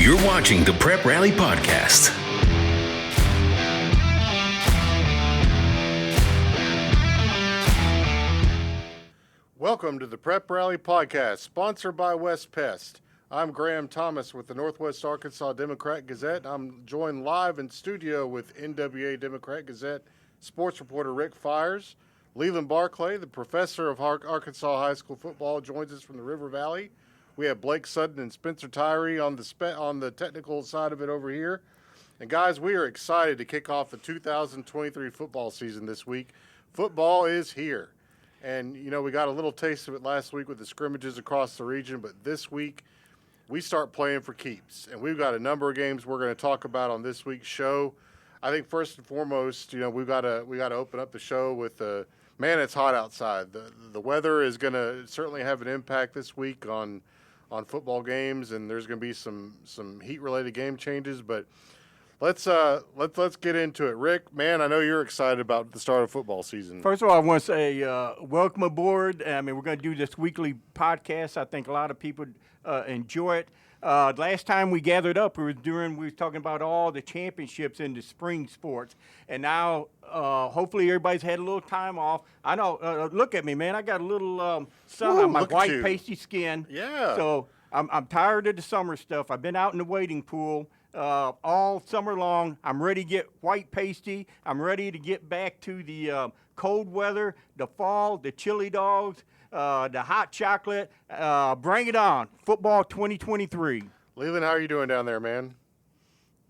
You're watching the Prep Rally Podcast. Welcome to the Prep Rally Podcast, sponsored by West Pest. I'm Graham Thomas with the Northwest Arkansas Democrat-Gazette. I'm joined live in studio with NWA Democrat-Gazette sports reporter Rick Fires. Leland Barclay, the professor of Arkansas high school football, joins us from the River Valley. We have Blake Sutton and Spencer Tyree on the technical side of it over here. And guys, we are excited to kick off the 2023 football season this week. Football is here. And, you know, we got a little taste of it last week with the scrimmages across the region, but this week we start playing for keeps. And we've got a number of games we're going to talk about on this week's show. I think first and foremost, you know, we got to open up the show with man, it's hot outside. The weather is going to certainly have an impact this week on football games, and there's going to be some heat-related game changes, but let's get into it. Rick, man, I know you're excited about the start of football season. First of all, I want to say welcome aboard. I mean, we're going to do this weekly podcast. I think a lot of people enjoy it. Last time we gathered up, we were talking about all the championships in the spring sports, and now hopefully everybody's had a little time off. I know. Look at me, man. I got a little sun on my white pasty skin. Yeah. So I'm tired of the summer stuff. I've been out in the wading pool all summer long. I'm ready to get white pasty. I'm ready to get back to the cold weather, the fall, the chili dogs, the hot chocolate. Bring it on. Football 2023. Leland, how are you doing down there, man?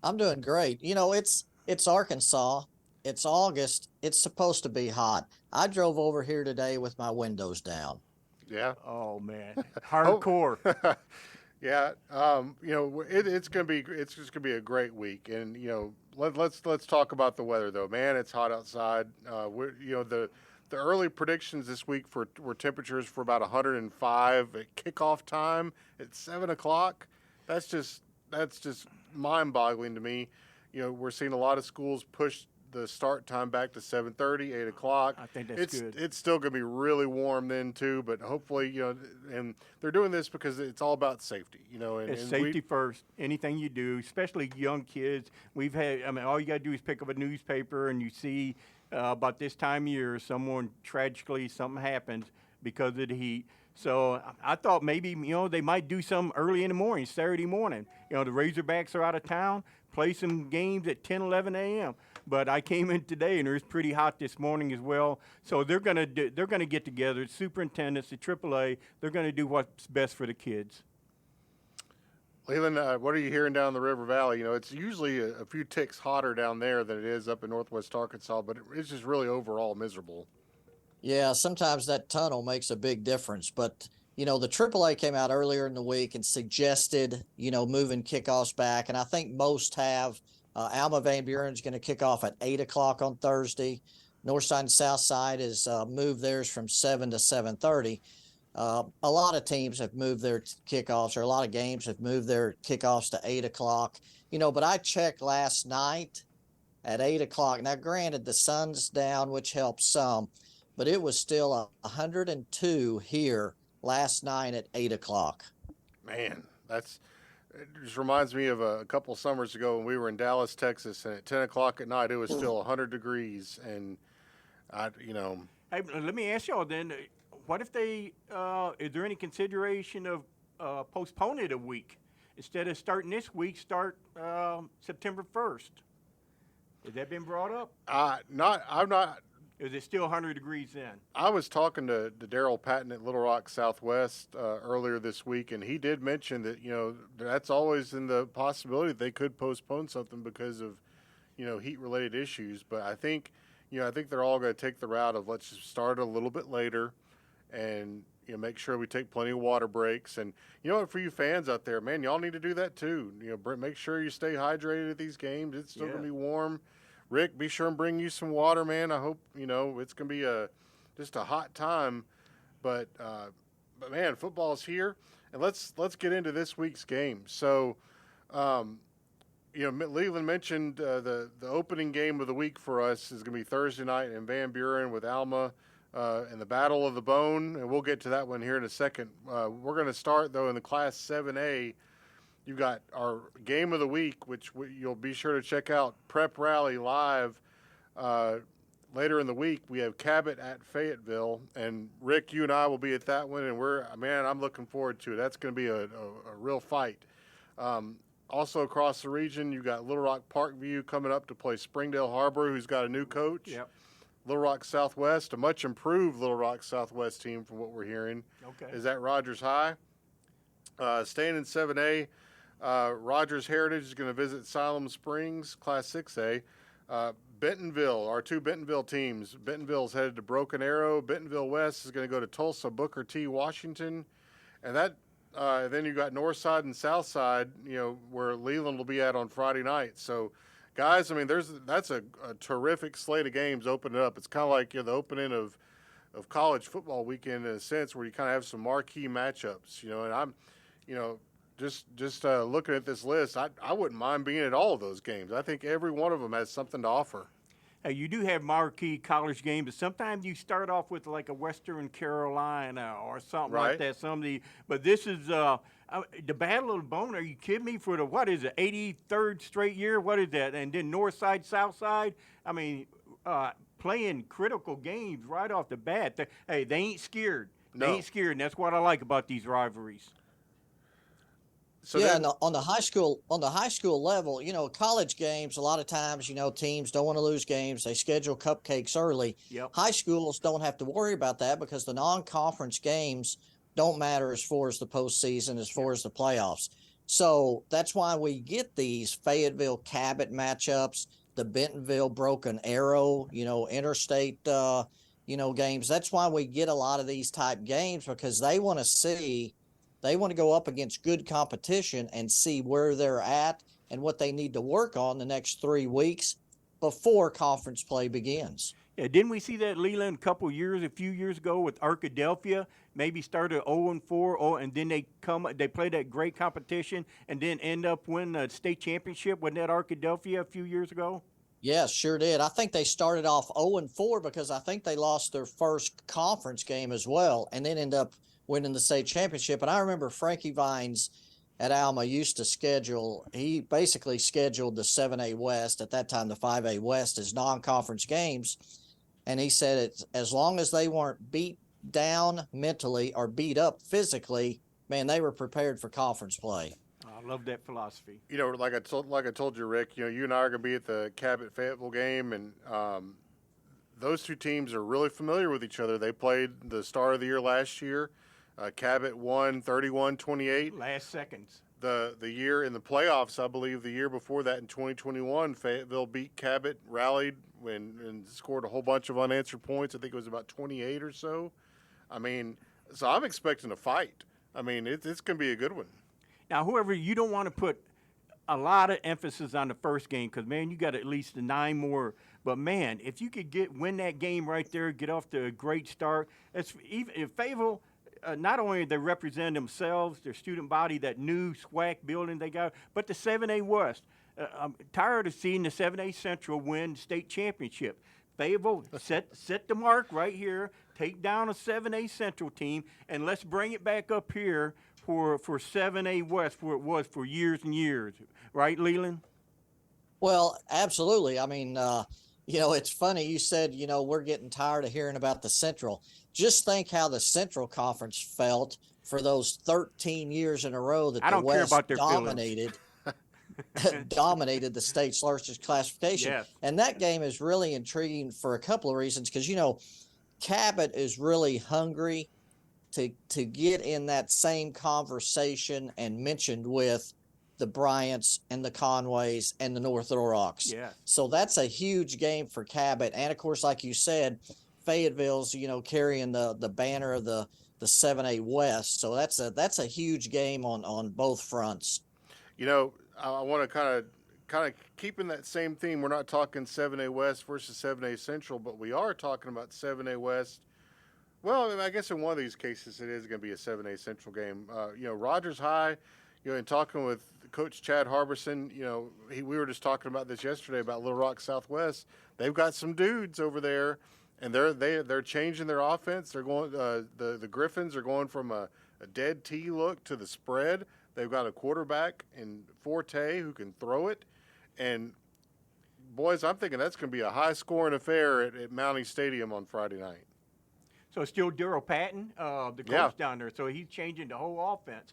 I'm doing great. You know, it's Arkansas. It's August. It's supposed to be hot. I drove over here today with my windows down. Yeah. Oh man, hardcore. Yeah, you know, it's just gonna be a great week, and you know, let's talk about the weather though, man. It's hot outside. The early predictions this week were temperatures for about 105 at kickoff time at 7 o'clock. That's just mind-boggling to me. You know, we're seeing a lot of schools push the start time back to 7:30, 8 o'clock. I think that's good. It's still going to be really warm then too, but hopefully, you know, and they're doing this because it's all about safety, you know. And safety first. Anything you do, especially young kids. All you got to do is pick up a newspaper and you see about this time of year, something happens because of the heat. So I thought maybe, you know, they might do some early in the morning, Saturday morning. You know, the Razorbacks are out of town, play some games at 10, 11 a.m. But I came in today, and it was pretty hot this morning as well. So they're gonna get together. The superintendents, the AAA, they're gonna do what's best for the kids. Leland, what are you hearing down the River Valley? You know, it's usually a few ticks hotter down there than it is up in Northwest Arkansas, but it's just really overall miserable. Yeah, sometimes that tunnel makes a big difference. But, you know, the AAA came out earlier in the week and suggested, you know, moving kickoffs back. And I think most have. Alma Van Buren is going to kick off at 8 o'clock on Thursday. Northside and Southside has moved theirs from 7 to 7:30. A lot of teams have moved their kickoffs, or a lot of games have moved their kickoffs to 8 o'clock. You know, but I checked last night at 8 o'clock. Now, granted, the sun's down, which helps some, but it was still 102 here last night at 8 o'clock. Man, it just reminds me of a couple summers ago when we were in Dallas, Texas, and at 10 o'clock at night, it was still 100 degrees. And, Hey, let me ask y'all then, what if is there any consideration of postponing it a week? Instead of starting this week, start September 1st. Has that been brought up? I'm not. Is it still 100 degrees then? I was talking to Daryl Patton at Little Rock Southwest earlier this week, and he did mention that, you know, that's always in the possibility that they could postpone something because of, you know, heat-related issues. But I think they're all going to take the route of let's just start a little bit later and, you know, make sure we take plenty of water breaks. And, you know, for you fans out there, man, y'all need to do that too. You know, make sure you stay hydrated at these games. It's still going to be warm. Rick, be sure and bring you some water, man. I hope, you know, it's going to be just a hot time. But man, football's here. And let's get into this week's game. So, you know, Leland mentioned the opening game of the week for us is going to be Thursday night in Van Buren with Alma and the Battle of the Bone. And we'll get to that one here in a second. We're going to start, though, in the Class 7A you've got our game of the week, which you'll be sure to check out, Prep Rally Live. Later in the week, we have Cabot at Fayetteville, and Rick, you and I will be at that one, and I'm looking forward to it. That's going to be a real fight. Also across the region, you've got Little Rock Parkview coming up to play Springdale Harbor, who's got a new coach. Yep. Little Rock Southwest, a much improved Little Rock Southwest team from what we're hearing, is at Rogers High. Staying in 7A, Rogers Heritage is going to visit Siloam Springs, Class 6A. Bentonville, our two Bentonville teams. Bentonville's headed to Broken Arrow. Bentonville West is going to go to Tulsa, Booker T, Washington. And then you got Northside and Southside, where Leland will be at on Friday night. So, guys, that's a terrific slate of games opening up. It's kind of like the opening of college football weekend in a sense, where you kind of have some marquee matchups. And I'm, just looking at this list, I wouldn't mind being at all of those games. I think every one of them has something to offer. You do have marquee college games, but sometimes you start off with like a Western Carolina or something like that. But this is the Battle of the Bone. Are you kidding me? For the 83rd straight year? What is that? And then Northside, Southside. Playing critical games right off the bat. They ain't scared. They ain't scared, and that's what I like about these rivalries. So on the high school level, college games, a lot of times, teams don't want to lose games. They schedule cupcakes early. Yep. High schools don't have to worry about that because the non-conference games don't matter as far as the postseason, as far as the playoffs. So that's why we get these Fayetteville Cabot matchups, the Bentonville Broken Arrow, interstate, games. That's why we get a lot of these type games, because they want to go up against good competition and see where they're at and what they need to work on the next 3 weeks before conference play begins. Yeah, didn't we see that Leland a few years ago with Arkadelphia? Maybe started 0-4, and then they play that great competition and then end up winning the state championship. Wasn't that Arkadelphia a few years ago? Yes, sure did. I think they started off 0-4 because I think they lost their first conference game as well, and then end up winning the state championship. And I remember Frankie Vines at Alma he basically scheduled the 7A West, at that time the 5A West, as non-conference games. And he said as long as they weren't beat down mentally or beat up physically, man, they were prepared for conference play. I love that philosophy. Like I told you, Rick, you and I are going to be at the Cabot Fayetteville game, and those two teams are really familiar with each other. They played the start of the year last year. Cabot won 31-28. Last seconds. The year in the playoffs, I believe the year before that in 2021, Fayetteville beat Cabot, rallied, and scored a whole bunch of unanswered points. I think it was about 28 or so. So I'm expecting a fight. It's going to be a good one. Now, you don't want to put a lot of emphasis on the first game because, man, you got at least 9 more. But, man, if you could win that game right there, get off to a great start. If Fayetteville, not only they represent themselves, their student body, that new SWAC building they got, but the 7A West. I'm tired of seeing the 7A Central win state championship. Fayetteville, set the mark right here, take down a 7A Central team, and let's bring it back up here for 7A West, where it was for years and years. Right, Leland? Well, absolutely. It's funny. You said, we're getting tired of hearing about the Central. Just think how the Central Conference felt for those 13 years in a row that the West dominated the state's largest classification. Yes. And that game is really intriguing for a couple of reasons, because, Cabot is really hungry to get in that same conversation and mentioned with the Bryants and the Conways and the North Little Rocks. Yeah. So that's a huge game for Cabot. And of course, like you said, Fayetteville's, carrying the banner of the 7A West. So that's a huge game on both fronts. I want to kind of keep in that same theme. We're not talking 7A West versus 7A Central, but we are talking about 7A West. Well, I guess in one of these cases it is going to be a 7A Central game. Rogers High, in talking with Coach Chad Harbison, we were just talking about this yesterday about Little Rock Southwest. They've got some dudes over there, and they're changing their offense. They're going the Griffins are going from a dead T look to the spread. They've got a quarterback in Forte who can throw it. And, boys, I'm thinking that's going to be a high-scoring affair at Mountie Stadium on Friday night. So it's still Daryl Patton, the coach down there. So he's changing the whole offense.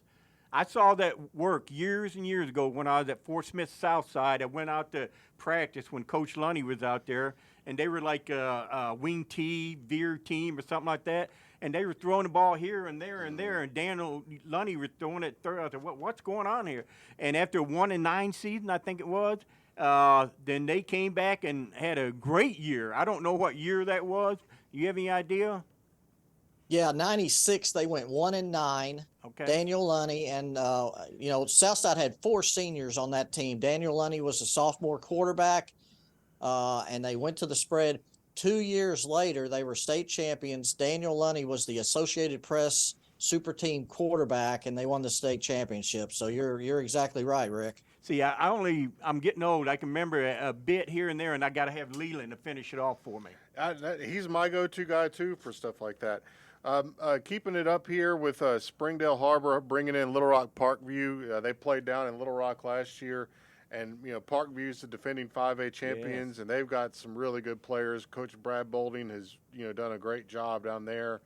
I saw that work years and years ago when I was at Fort Smith Southside. I went out to practice when Coach Lunny was out there, and they were like a wing T, veer team or something like that. And they were throwing the ball here and there and there, and Daniel Lunny was throwing it third. I said, what's going on here? And after 1-9 season, I think it was, then they came back and had a great year. I don't know what year that was. You have any idea? Yeah, 96, they went 1-9. Okay. Daniel Lunny and, Southside had 4 seniors on that team. Daniel Lunny was a sophomore quarterback, and they went to the spread. 2 years later, they were state champions. Daniel Lunny was the Associated Press super team quarterback, and they won the state championship. So you're exactly right, Rick. See, I'm getting old. I can remember a bit here and there, and I got to have Leland to finish it off for me. He's my go-to guy, too, for stuff like that. Keeping it up here with Springdale Harbor bringing in Little Rock Parkview. They played down in Little Rock last year. And, Parkview's the defending 5A champions, and they've got some really good players. Coach Brad Bolding has, done a great job down there.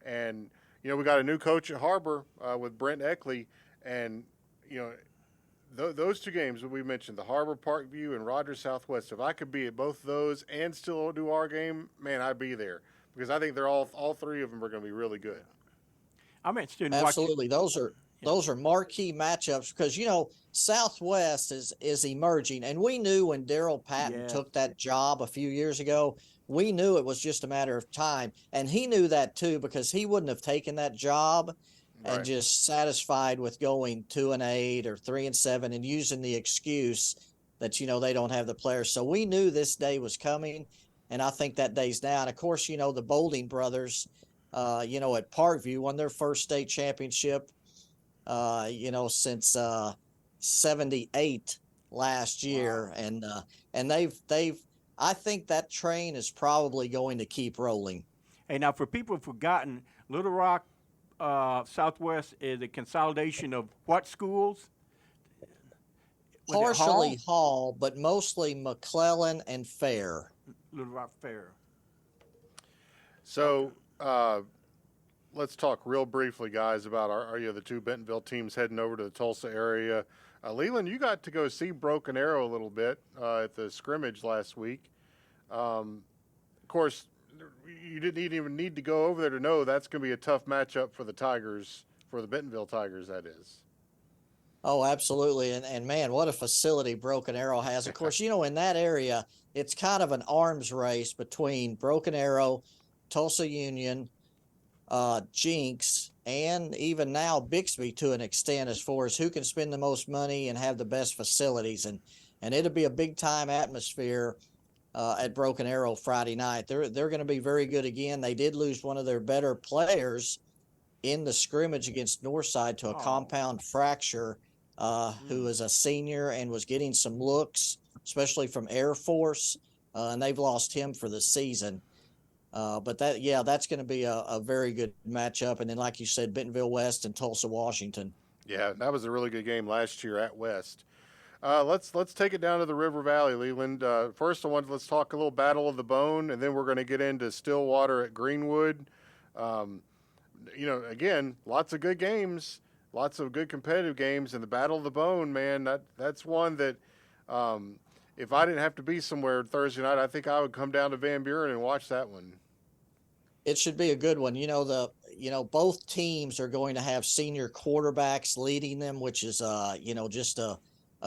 And, we got a new coach at Harbor with Brent Eckley. And, those 2 games that we mentioned, the Harbor Parkview and Rogers Southwest, if I could be at both those and still do our game, man, I'd be there. Because I think they're all 3 of them are going to be really good. I'm interested in Absolutely. watching. Those are marquee matchups because, Southwest is emerging. And we knew when Daryl Patton took that job a few years ago, we knew it was just a matter of time. And he knew that, too, because he wouldn't have taken that job and just satisfied with going 2-8 or 3-7 and using the excuse that, they don't have the players. So we knew this day was coming, and I think that day's now. And, of course, the Bolding brothers, at Parkview won their first state championship, since 78 last year. Wow. And they've I think that train is probably going to keep rolling. Hey, now for people who've forgotten, Little Rock Southwest is a consolidation of what schools? Partially Hall, but mostly McClellan and Fair. Little Rock Fair. So let's talk real briefly, guys, about the 2 Bentonville teams heading over to the Tulsa area. Leland, you got to go see Broken Arrow a little bit at the scrimmage last week. Of course, you didn't even need to go over there to know that's going to be a tough matchup for the Tigers, for the Bentonville Tigers, that is. Oh, absolutely. And man, what a facility Broken Arrow has. Of course, in that area, it's kind of an arms race between Broken Arrow, Tulsa Union, Jinx, and even now Bixby to an extent as far as who can spend the most money and have the best facilities. And it'll be a big-time atmosphere at Broken Arrow Friday night. They're going to be very good again. They did lose one of their better players in the scrimmage against Northside to a compound fracture, who is a senior and was getting some looks, especially from Air Force, and they've lost him for the season. But that's going to be a very good matchup. And then, like you said, Bentonville West and Tulsa, Washington. Yeah, that was a really good game last year at West. Let's take it down to the River Valley, Leland. First, let's talk a little Battle of the Bone, and then we're going to get into Stillwater at Greenwood. Again, lots of good games, lots of good competitive games, and the Battle of the Bone, man, that's one that if I didn't have to be somewhere Thursday night, I think I would come down to Van Buren and watch that one. It should be a good one. Both teams are going to have senior quarterbacks leading them, which is, just a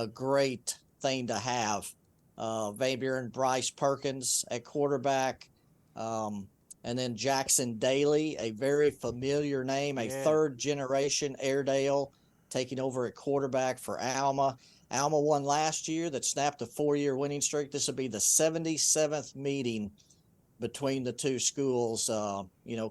great thing to have. Van Buren, Bryce Perkins at quarterback, and then Jackson Daly, a very familiar name, a third-generation Airedale, taking over at quarterback for Alma. Alma won last year, that snapped a 4-year winning streak. This will be the 77th meeting between the 2 schools.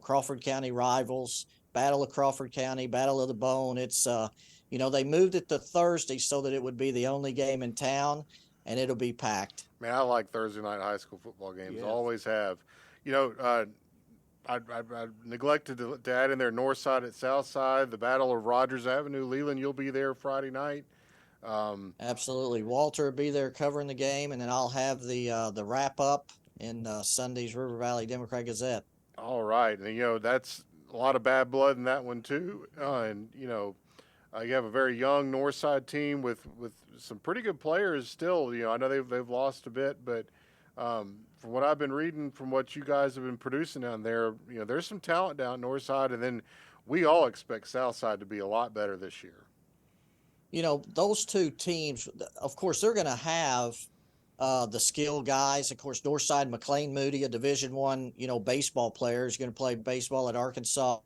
Crawford County rivals, Battle of Crawford County, Battle of the Bone. It's they moved it to Thursday so that it would be the only game in town, and it'll be packed. Man, I like Thursday night high school football games. Always have. I neglected to add in there Northside at Southside, the Battle of Rogers Avenue. Leland, you'll be there Friday night. Absolutely. Walter will be there covering the game, and then I'll have the wrap up in Sunday's River Valley Democrat-Gazette. All right, and that's a lot of bad blood in that one too, and you have a very young Northside team with some pretty good players still. I know they've lost a bit, but from what I've been reading, from what you guys have been producing down there, there's some talent down Northside, and then we all expect Southside to be a lot better this year. Those two teams, of course, they're going to have the skill guys. Of course, Northside, McLean Moody, a Division I, baseball player, is going to play baseball at Arkansas.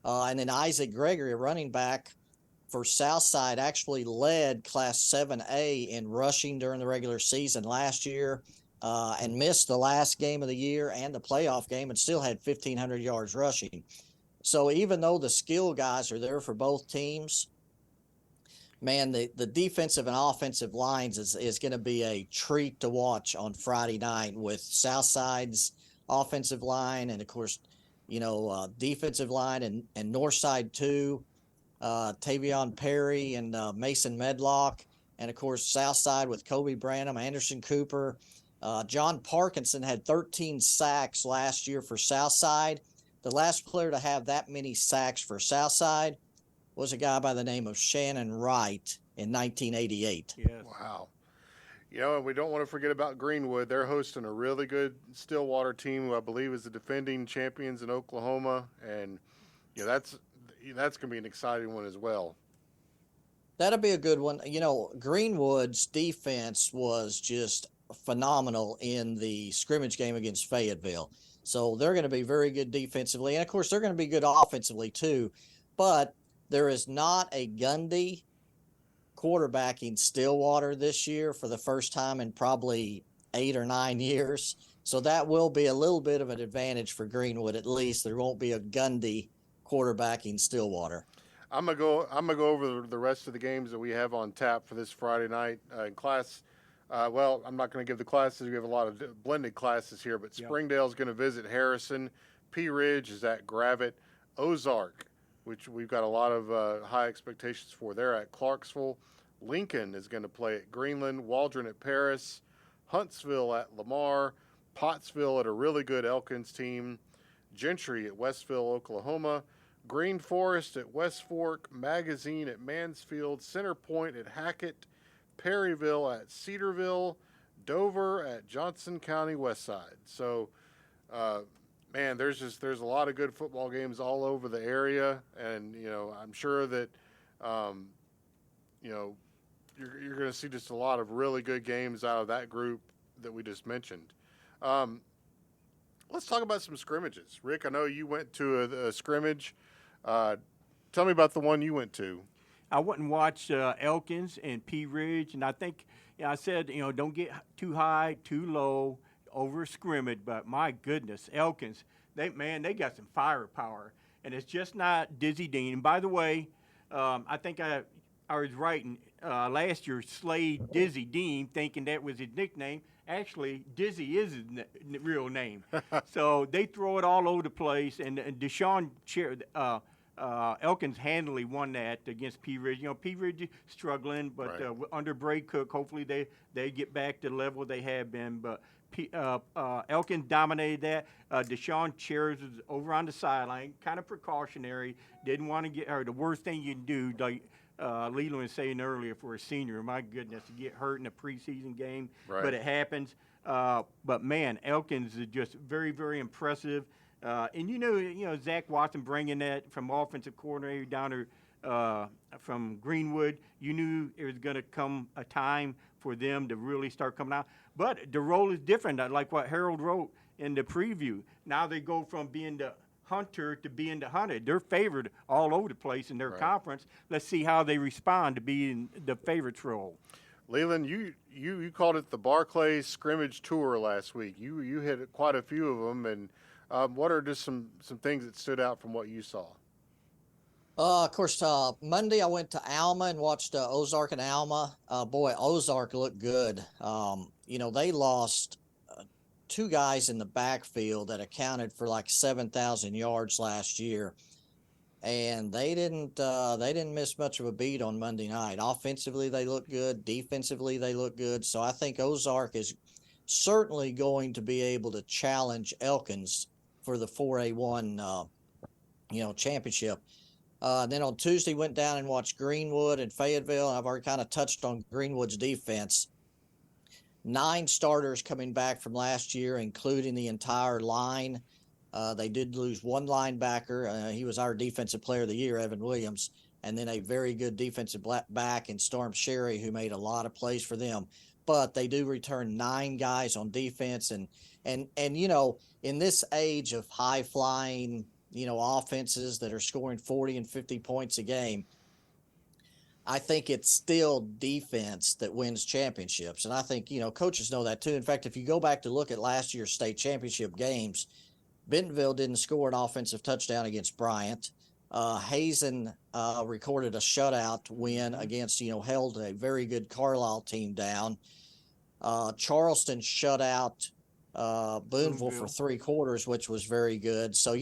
And then Isaac Gregory, a running back for Southside, actually led Class 7A in rushing during the regular season last year and missed the last game of the year and the playoff game and still had 1,500 yards rushing. So even though the skill guys are there for both teams, man, the defensive and offensive lines is going to be a treat to watch on Friday night with Southside's offensive line and, of course, defensive line and Northside too. Tavion Perry and Mason Medlock, and of course Southside with Kobe Branham, Anderson Cooper. John Parkinson had 13 sacks last year for Southside. The last player to have that many sacks for Southside was a guy by the name of Shannon Wright in 1988. Yes. Wow. And we don't want to forget about Greenwood. They're hosting a really good Stillwater team who I believe is the defending champions in Oklahoma, and that's going to be an exciting one as well. That'll be a good one. Greenwood's defense was just phenomenal in the scrimmage game against Fayetteville. So they're going to be very good defensively. And, of course, they're going to be good offensively too. But there is not a Gundy quarterbacking Stillwater this year for the first time in probably 8 or 9 years. So that will be a little bit of an advantage for Greenwood. At least there won't be a Gundy quarterbacking Stillwater. I'm gonna go over the rest of the games that we have on tap for this Friday night in class. I'm not going to give the classes. We have a lot of blended classes here, but Springdale's going to visit Harrison. Pea Ridge is at Gravette. Ozark, which we've got a lot of high expectations for. They're at Clarksville. Lincoln is going to play at Greenland. Waldron at Paris. Huntsville at Lamar. Pottsville at a really good Elkins team. Gentry at Westville, Oklahoma. Green Forest at West Fork. Magazine at Mansfield. Center Point at Hackett. Perryville at Cedarville. Dover at Johnson County Westside. So, man, there's a lot of good football games all over the area, and I'm sure that you're going to see just a lot of really good games out of that group that we just mentioned. Let's talk about some scrimmages. Rick, I know you went to a scrimmage. Tell me about the one you went to. I went and watched Elkins and Pea Ridge, and I think I said, don't get too high, too low over scrimmage. But my goodness, Elkins, they got some firepower, and it's just not Dizzy Dean. And by the way, I think I was writing last year, Slade Dizzy Dean, thinking that was his nickname. Actually, Dizzy is his real name. So they throw it all over the place, and Deshaun Elkins handily won that against Pea Ridge. Pea Ridge struggling, but right. Under Bray Cook, hopefully they get back to the level they have been. But Elkins dominated that. Deshaun Chairs was over on the sideline, kind of precautionary. Didn't want to get hurt. The worst thing you can do, like Leland was saying earlier, for a senior, my goodness, to get hurt in a preseason game. Right. But it happens. But man, Elkins is just very, very impressive. And Zach Watson bringing that from offensive coordinator down to from Greenwood, you knew it was going to come a time for them to really start coming out. But the role is different, like what Harold wrote in the preview. Now they go from being the hunter to being the hunted. They're favored all over the place in their conference. Let's see how they respond to being the favorites role. Leland, you called it the Barclay scrimmage tour last week. You hit quite a few of them, and what are just some things that stood out from what you saw? Of course, Monday I went to Alma and watched Ozark and Alma. Boy, Ozark looked good. They lost two guys in the backfield that accounted for like 7,000 yards last year. And they didn't miss much of a beat on Monday night. Offensively, they look good. Defensively, they look good. So I think Ozark is certainly going to be able to challenge Elkins for the 4A1, championship. Then on Tuesday, went down and watched Greenwood and Fayetteville. I've already kind of touched on Greenwood's defense. 9 starters coming back from last year, including the entire line. They did lose one linebacker. He was our defensive player of the year, Evan Williams, and then a very good defensive back in Storm Sherry, who made a lot of plays for them. But they do return 9 guys on defense, and in this age of high flying, offenses that are scoring 40 and 50 points a game, I think it's still defense that wins championships. And I think, coaches know that too. In fact, if you go back to look at last year's state championship games, Bentonville didn't score an offensive touchdown against Bryant. Hazen recorded a shutout win against, held a very good Carlisle team down. Charleston shut out Booneville for 3 quarters, which was very good. So,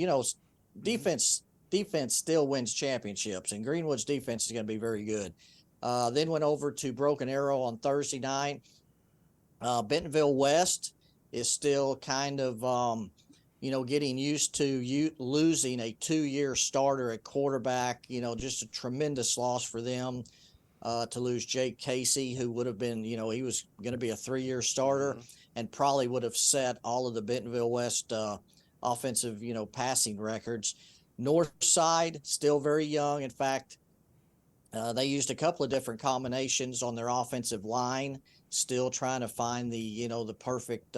defense still wins championships, and Greenwood's defense is going to be very good. Then went over to Broken Arrow on Thursday night. Bentonville West is still kind of, getting used to losing a 2-year starter at quarterback. Just a tremendous loss for them to lose Jake Casey, who would have been, he was going to be a 3-year starter and probably would have set all of the Bentonville West offensive, passing records. Northside, still very young. In fact, they used a couple of different combinations on their offensive line, still trying to find the, the perfect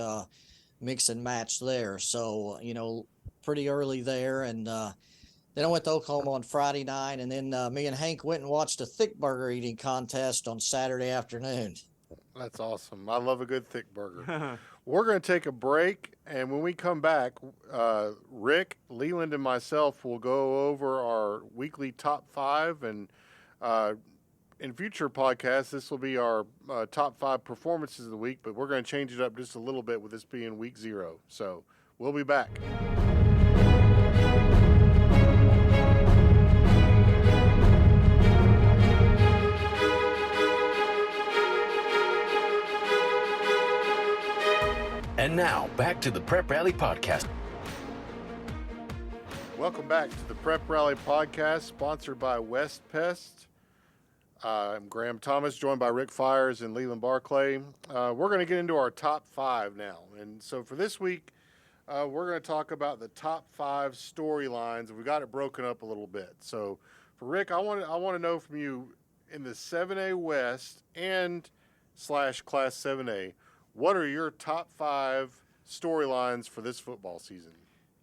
mix and match there. So, pretty early there. And then I went to Oklahoma on Friday night, and then me and Hank went and watched a thick burger eating contest on Saturday afternoon. That's awesome. I love a good thick burger. We're going to take a break, and when we come back, Rick, Leland, and myself will go over our weekly top 5, and in future podcasts, this will be our top 5 performances of the week, but we're going to change it up just a little bit with this being week 0. So we'll be back. And now, back to the Prep Rally Podcast. Welcome back to the Prep Rally Podcast, sponsored by West Pest. I'm Graham Thomas, joined by Rick Fires and Leland Barclay. We're going to get into our top 5 now. And so for this week, we're going to talk about the top 5 storylines. We got it broken up a little bit. So for Rick, I want to know from you, in the 7A West and / Class 7A, what are your top 5 storylines for this football season?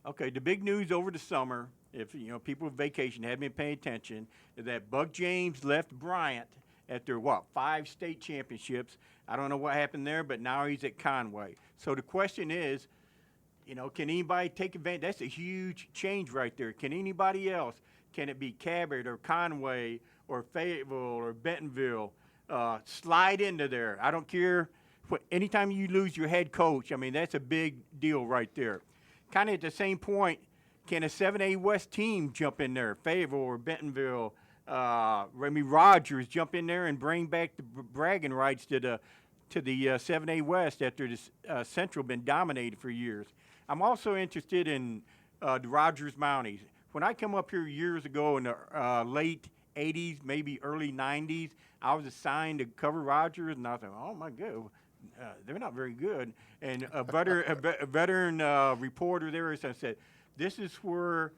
Okay, the big news over the summer, if people with vacation haven't been paying attention, is that Buck James left Bryant after 5 state championships. I don't know what happened there, but now he's at Conway. So the question is, can anybody take advantage? That's a huge change right there. Can anybody else? Can it be Cabot or Conway or Fayetteville or Bentonville slide into there? I don't care. Anytime you lose your head coach, that's a big deal right there. Kind of at the same point, can a 7A West team jump in there? Fayetteville or Bentonville, Remy Rogers jump in there and bring back the bragging rights to the 7A West after the Central been dominated for years. I'm also interested in the Rogers Mounties. When I come up here years ago in the late 80s, maybe early 90s, I was assigned to cover Rogers, and I was like, oh, my God. They're not very good. And a veteran reporter there said, this is where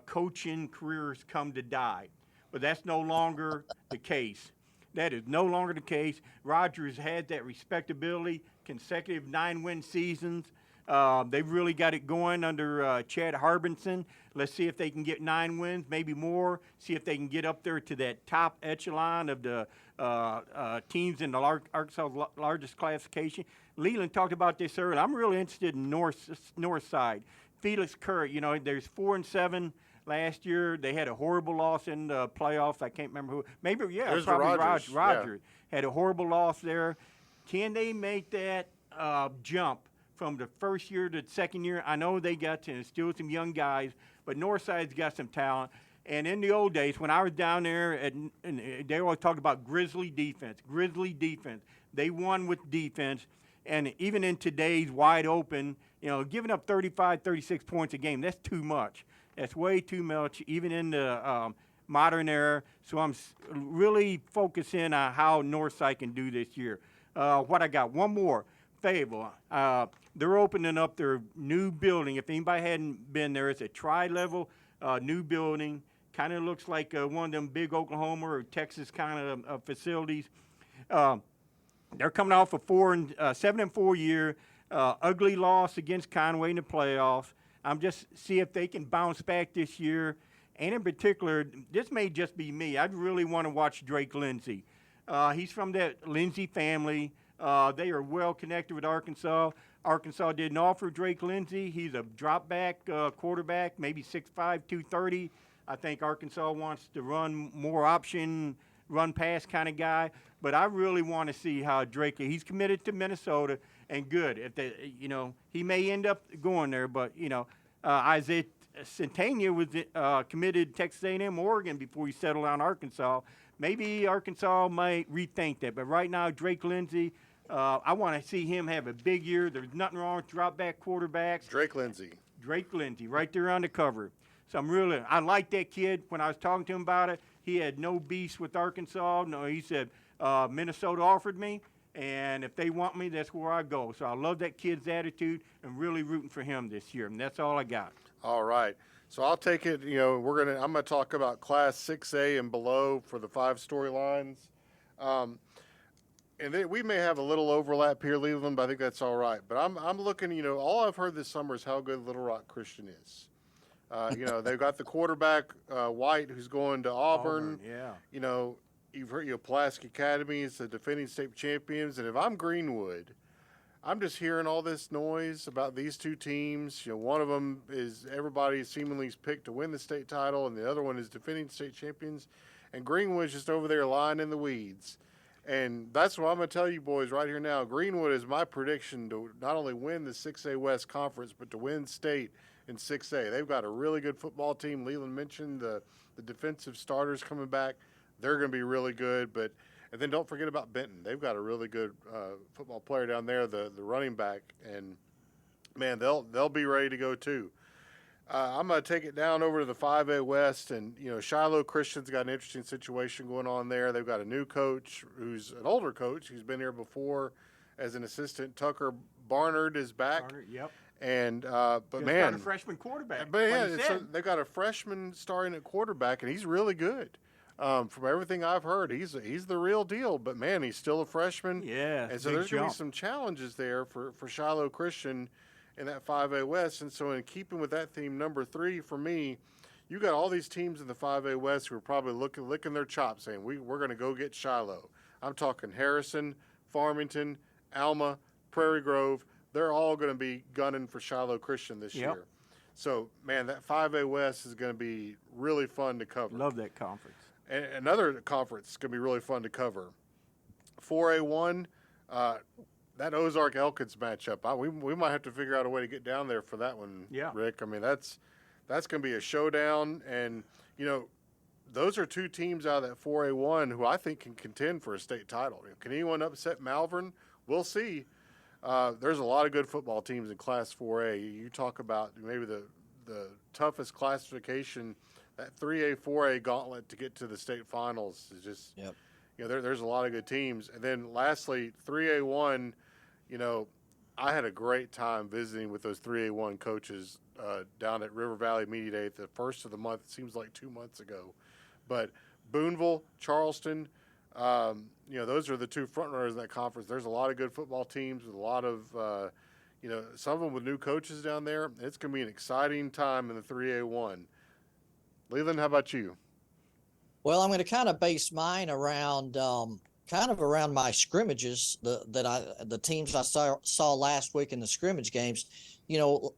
coaching careers come to die. But that's no longer the case. That is no longer the case. Rogers had that respectability, consecutive 9-win seasons. They've really got it going under Chad Harbinson. Let's see if they can get 9 wins, maybe more. See if they can get up there to that top echelon of the teams in the Arkansas largest classification. Leland talked about this earlier. I'm really interested in Northside. Felix Curry, there's 4-7 last year. They had a horrible loss in the playoffs. I can't remember who. Maybe, There's probably Rogers. Rogers. Had a horrible loss there. Can they make that jump from the first year to the second year. I know they got to still some young guys, but Northside's got some talent. And in the old days, when I was down there, and they always talked about grizzly defense. They won with defense. And even in today's wide open, giving up 35, 36 points a game, that's too much. That's way too much, even in the modern era. So I'm really focusing on how Northside can do this year. What I got, one more, Fayetteville. They're opening up their new building. If anybody hadn't been there, it's a tri-level new building. Kind of looks like one of them big Oklahoma or Texas kind of facilities. They're coming off a 7-4 year, ugly loss against Conway in the playoffs. I'm just see if they can bounce back this year. And in particular, this may just be me. I'd really want to watch Drake Lindsey. He's from that Lindsey family. They are well connected with Arkansas. Arkansas didn't offer Drake Lindsey. He's a drop-back quarterback, maybe 6'5", 230. I think Arkansas wants to run more option, run-pass kind of guy. But I really want to see how Drake – he's committed to Minnesota, and good. If they, he may end up going there, but, Isaiah Centania was committed to Texas A&M, Oregon before he settled on Arkansas. Maybe Arkansas might rethink that. But right now, Drake Lindsey, I want to see him have a big year. There's nothing wrong with drop-back quarterbacks. Drake Lindsey, right there on the cover. So I like that kid. When I was talking to him about it, he had no beef with Arkansas. No, he said, Minnesota offered me, and if they want me, that's where I go. So I love that kid's attitude and really rooting for him this year. And that's all I got. All right. So I'll take it. I'm gonna talk about Class 6A and below for the 5 storylines. And we may have a little overlap here, Leland, but I think that's all right. But I'm looking. All I've heard this summer is how good Little Rock Christian is. They've got the quarterback White, who's going to Auburn. Yeah. You've heard Pulaski Academy is the defending state champions, and if I'm Greenwood, I'm just hearing all this noise about these two teams. One of them is everybody seemingly picked to win the state title, and the other one is defending state champions. And Greenwood's just over there lying in the weeds. And that's what I'm going to tell you boys right here now. Greenwood is my prediction to not only win the 6A West Conference, but to win state in 6A. They've got a really good football team. Leland mentioned the defensive starters coming back. They're going to be really good. And then don't forget about Benton. They've got a really good football player down there, the running back. And, man, they'll be ready to go too. I'm going to take it down over to the 5A West. And, Shiloh Christian's got an interesting situation going on there. They've got a new coach who's an older coach. He's been here before as an assistant. Tucker Barnard is back. Yep. And but Just man, got a freshman quarterback. But yeah, they've got a freshman starting at quarterback, and he's really good. From everything I've heard, he's the real deal. But man, he's still a freshman. Yeah, and so there's going to be some challenges there for Shiloh Christian in that 5A West. And so in keeping with that theme, number 3 for me, you got all these teams in the 5A West who are probably licking their chops, saying we're going to go get Shiloh. I'm talking Harrison, Farmington, Alma, Prairie Grove. They're all going to be gunning for Shiloh Christian this year. So, man, that 5A West is going to be really fun to cover. Love that conference. And another conference is going to be really fun to cover. 4A1, that Ozark-Elkins matchup. We might have to figure out a way to get down there for that one, Rick. I mean, that's going to be a showdown. And, those are 2 teams out of that 4A1 who I think can contend for a state title. Can anyone upset Malvern? We'll see. There's a lot of good football teams in Class 4A. You talk about maybe the toughest classification, that 3A, 4A gauntlet to get to the state finals is just, there's a lot of good teams. And then lastly, 3A1, I had a great time visiting with those 3A1 coaches down at River Valley Media Day at the first of the month. It seems like 2 months ago. But Boonville, Charleston, those are the 2 frontrunners in that conference. There's a lot of good football teams with a lot of, some of them with new coaches down there. It's going to be an exciting time in the 3A1. Leland, how about you? Well, I'm going to kind of base mine around my scrimmages, the teams I saw last week in the scrimmage games.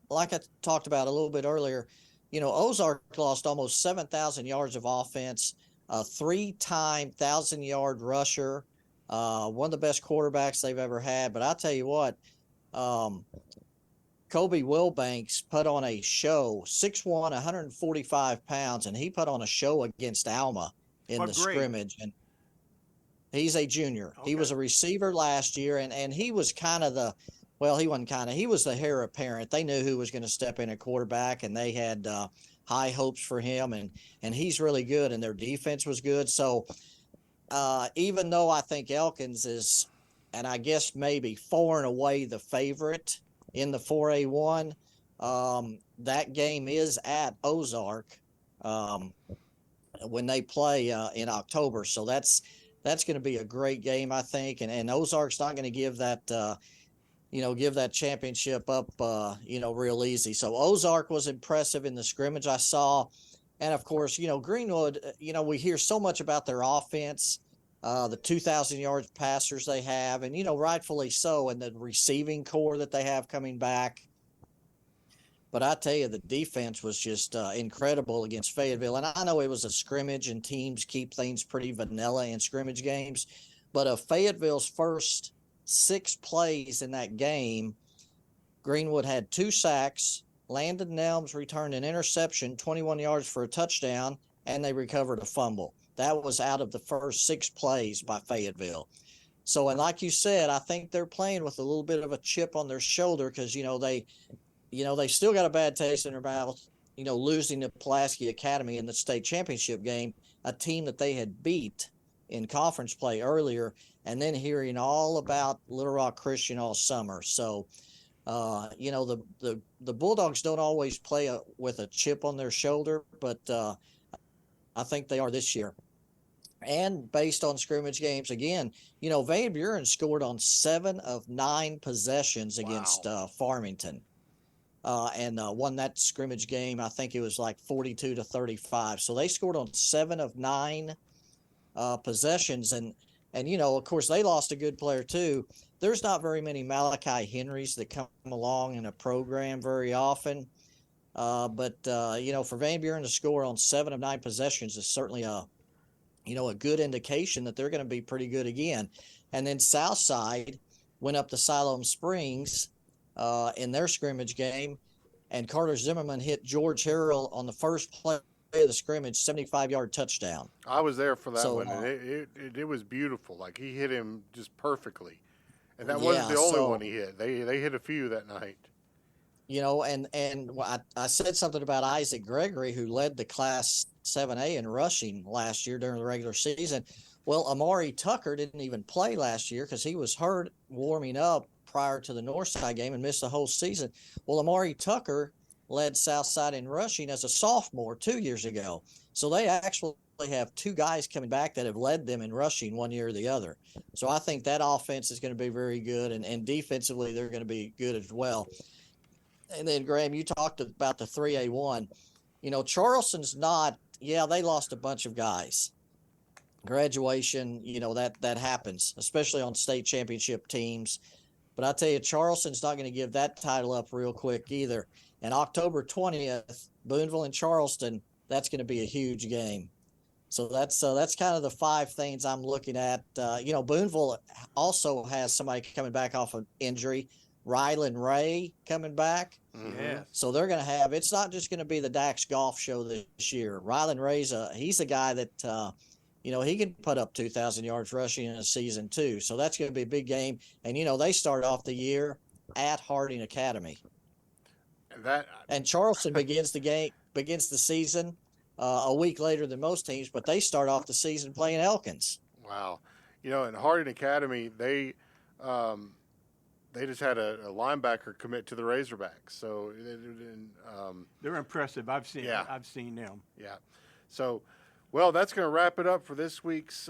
Like I talked about a little bit earlier, Ozark lost almost 7,000 yards of offense. A 3-time 1,000-yard rusher, one of the best quarterbacks they've ever had. But I'll tell you what, Kobe Wilbanks put on a show, 6'1", 145 pounds, and he put on a show against Alma in What the grade? scrimmage. And he's a junior. Okay. He was a receiver last year, and he was kind of he wasn't kind of, he was the heir apparent. They knew who was going to step in at quarterback, and they had high hopes for him, and he's really good, and their defense was good. So even though I think Elkins is, and I guess maybe far and away the favorite in the 4A1, that game is at Ozark when they play in October. So that's going to be a great game, I think. And Ozark's not going to give that, give that championship up, real easy. So Ozark was impressive in the scrimmage I saw. And of course, Greenwood, we hear so much about their offense, the 2,000 yards passers they have, and, rightfully so, and the receiving core that they have coming back. But I tell you, the defense was just incredible against Fayetteville. And I know it was a scrimmage and teams keep things pretty vanilla in scrimmage games. But of Fayetteville's first 6 plays in that game, Greenwood had 2 sacks. Landon Nelms returned an interception, 21 yards for a touchdown, and they recovered a fumble. That was out of the first 6 plays by Fayetteville. So, and like you said, I think they're playing with a little bit of a chip on their shoulder because, they still got a bad taste in their mouth, losing to Pulaski Academy in the state championship game, a team that they had beat in conference play earlier, and then hearing all about Little Rock Christian all summer. So, the Bulldogs don't always play with a chip on their shoulder, but I think they are this year. And based on scrimmage games, again, Van Buren scored on 7 of 9 possessions against Farmington. And won that scrimmage game. I think it was like 42-35. So they scored on 7 of 9 possessions. And of course, they lost a good player too. There's not very many Malachi Henrys that come along in a program very often. But for Van Buren to score on 7 of 9 possessions is certainly a good indication that they're going to be pretty good again. And then Southside went up to Siloam Springs in their scrimmage game, and Carter Zimmerman hit George Harrell on the first play of the scrimmage, 75-yard touchdown. I was there for that one, and it was beautiful. Like, he hit him just perfectly. And that wasn't the only one he hit. They hit a few that night. And I said something about Isaac Gregory, who led the Class 7A in rushing last year during the regular season. Well, Amari Tucker didn't even play last year because he was hurt warming up prior to the Northside game and missed the whole season. Well, Amari Tucker led Southside in rushing as a sophomore 2 years ago. So they actually have 2 guys coming back that have led them in rushing one year or the other. So I think that offense is going to be very good, and defensively they're going to be good as well. And then, Graham, you talked about the 3A1. Charleston's not – they lost a bunch of guys. Graduation, that happens, especially on state championship teams. But I tell you, Charleston's not going to give that title up real quick either. And October 20th, Booneville and Charleston, that's going to be a huge game. So that's kind of the 5 things I'm looking at. Booneville also has somebody coming back off of injury. Rylan Ray coming back. Mm-hmm. Yeah. So they're going to have – it's not just going to be the Dax Golf Show this year. Rylan Ray's he's a guy that he can put up 2,000 yards rushing in a season too. So that's going to be a big game. And, they start off the year at Harding Academy. And Charleston begins the season a week later than most teams, but they start off the season playing Elkins. Wow. In Harding Academy, they just had a linebacker commit to the Razorbacks. So they're impressive. I've seen them. Yeah. So, well, that's going to wrap it up for this week's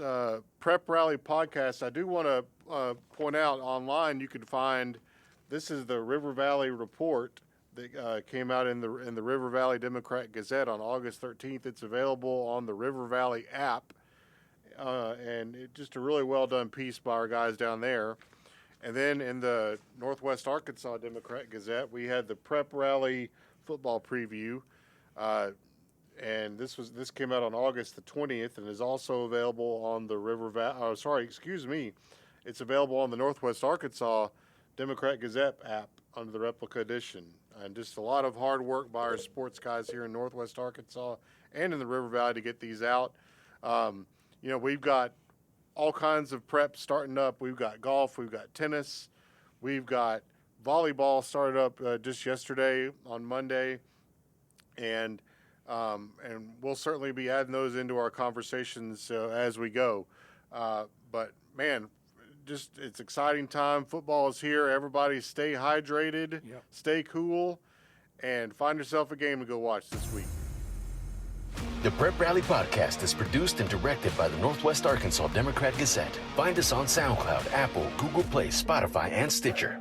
Prep Rally podcast. I do want to point out online you can find this is the River Valley report that came out in the River Valley Democrat-Gazette on August 13th. It's available on the River Valley app, and just a really well done piece by our guys down there. And then in the Northwest Arkansas Democrat-Gazette, we had the Prep Rally football preview. And this came out on August the 20th and is also available on the It's available on the Northwest Arkansas Democrat-Gazette app on the replica edition. And just a lot of hard work by our sports guys here in Northwest Arkansas and in the River Valley to get these out. We've got all kinds of prep starting up. We've got golf, we've got tennis, we've got volleyball started up just yesterday on Monday, and we'll certainly be adding those into our conversations as we go. But man, it's exciting time. Football is here. Everybody stay hydrated, stay cool, and find yourself a game to go watch this week. The Prep Rally Podcast is produced and directed by the Northwest Arkansas Democrat-Gazette. Find us on SoundCloud, Apple, Google Play, Spotify, and Stitcher.